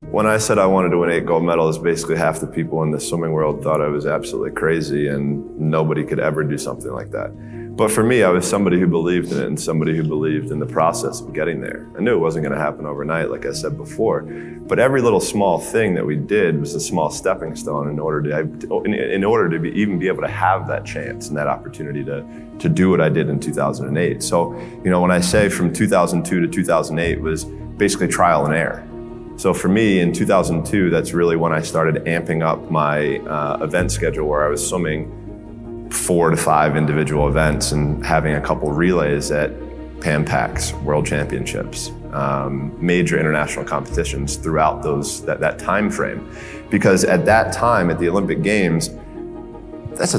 When I said I wanted to win 8 gold medals, basically half the people in the swimming world thought I was absolutely crazy and nobody could ever do something like that. But for me, I was somebody who believed in it and somebody who believed in the process of getting there. I knew it wasn't gonna happen overnight, like I said before, but every little small thing that we did was a small stepping stone in order to even be able to have that chance and that opportunity to do what I did in 2008. So, when I say from 2002 to 2008 was basically trial and error. So for me, in 2002, that's really when I started amping up my event schedule, where I was swimming 4 to 5 individual events and having a couple relays at Pan Pacs, World Championships, major international competitions throughout that time frame. Because at that time, at the Olympic Games, that's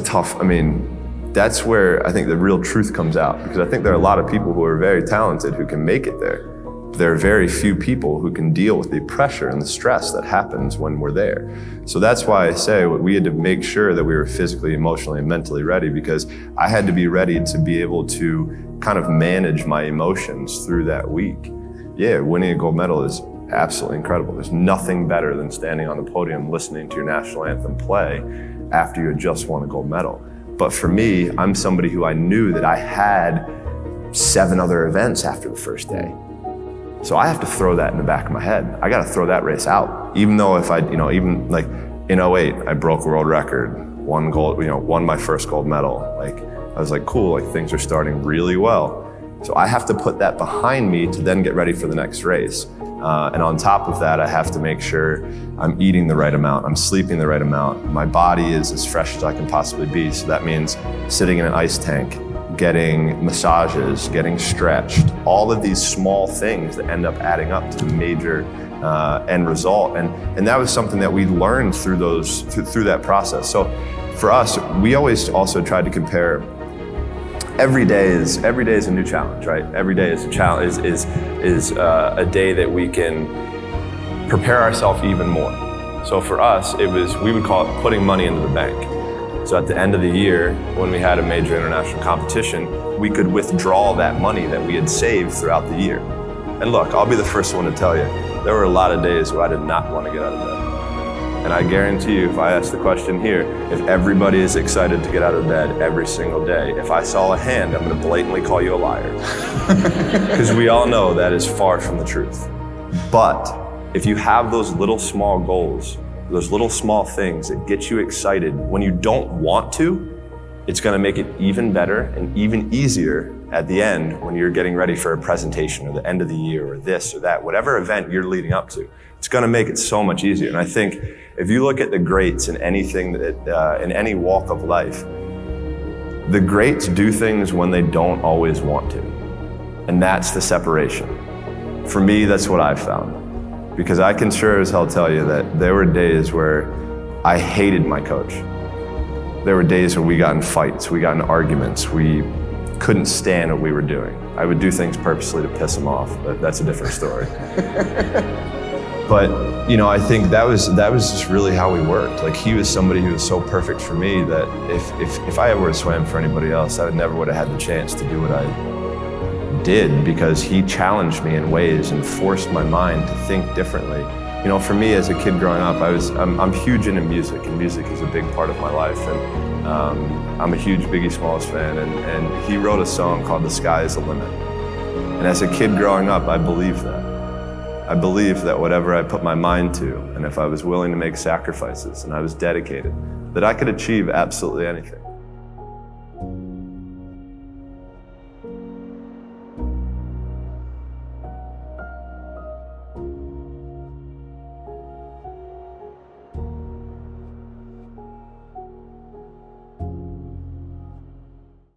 that's where I think the real truth comes out. Because I think there are a lot of people who are very talented who can make it there. There are very few people who can deal with the pressure and the stress that happens when we're there. So that's why I say we had to make sure that we were physically, emotionally, and mentally ready, because I had to be ready to be able to kind of manage my emotions through that week. Yeah, winning a gold medal is absolutely incredible. There's nothing better than standing on the podium listening to your national anthem play after you had just won a gold medal. But for me, I'm somebody who I knew that I had 7 other events after the first day. So I have to throw that in the back of my head. I got to throw that race out. Even though if even like in 08, I broke a world record, won gold, won my first gold medal. Like, I was like, cool, like things are starting really well. So I have to put that behind me to then get ready for the next race. And on top of that, I have to make sure I'm eating the right amount, I'm sleeping the right amount, my body is as fresh as I can possibly be. So that means sitting in an ice tank, getting massages, getting stretched, all of these small things that end up adding up to the major end result. And that was something that we learned through that process. So for us, we always also tried to compare. Every day is a new challenge, right? Every day is a challenge, is a day that we can prepare ourselves even more. So for us, we would call it putting money into the bank. So at the end of the year, when we had a major international competition, we could withdraw that money that we had saved throughout the year. And look, I'll be the first one to tell you, there were a lot of days where I did not want to get out of bed. And I guarantee you, if I ask the question here, if everybody is excited to get out of bed every single day, if I saw a hand, I'm going to blatantly call you a liar. Because we all know that is far from the truth. But if you have those little small goals, those little small things that get you excited when you don't want to, it's gonna make it even better and even easier at the end when you're getting ready for a presentation or the end of the year or this or that, whatever event you're leading up to. It's gonna make it so much easier. And I think if you look at the greats in anything in any walk of life, the greats do things when they don't always want to. And that's the separation. For me, that's what I've found. Because I can sure as hell tell you that there were days where I hated my coach. There were days where we got in fights, we got in arguments, we couldn't stand what we were doing. I would do things purposely to piss him off, but that's a different story. But I think that was just really how we worked. Like, he was somebody who was so perfect for me that if I ever would have swam for anybody else, I never would have had the chance to do what I did, because he challenged me in ways and forced my mind to think differently. For me as a kid growing up, I'm huge into music, and music is a big part of my life. And I'm a huge Biggie Smalls fan, and he wrote a song called "The Sky Is the Limit." And as a kid growing up, I believed that. I believed that whatever I put my mind to, and if I was willing to make sacrifices and I was dedicated, that I could achieve absolutely anything.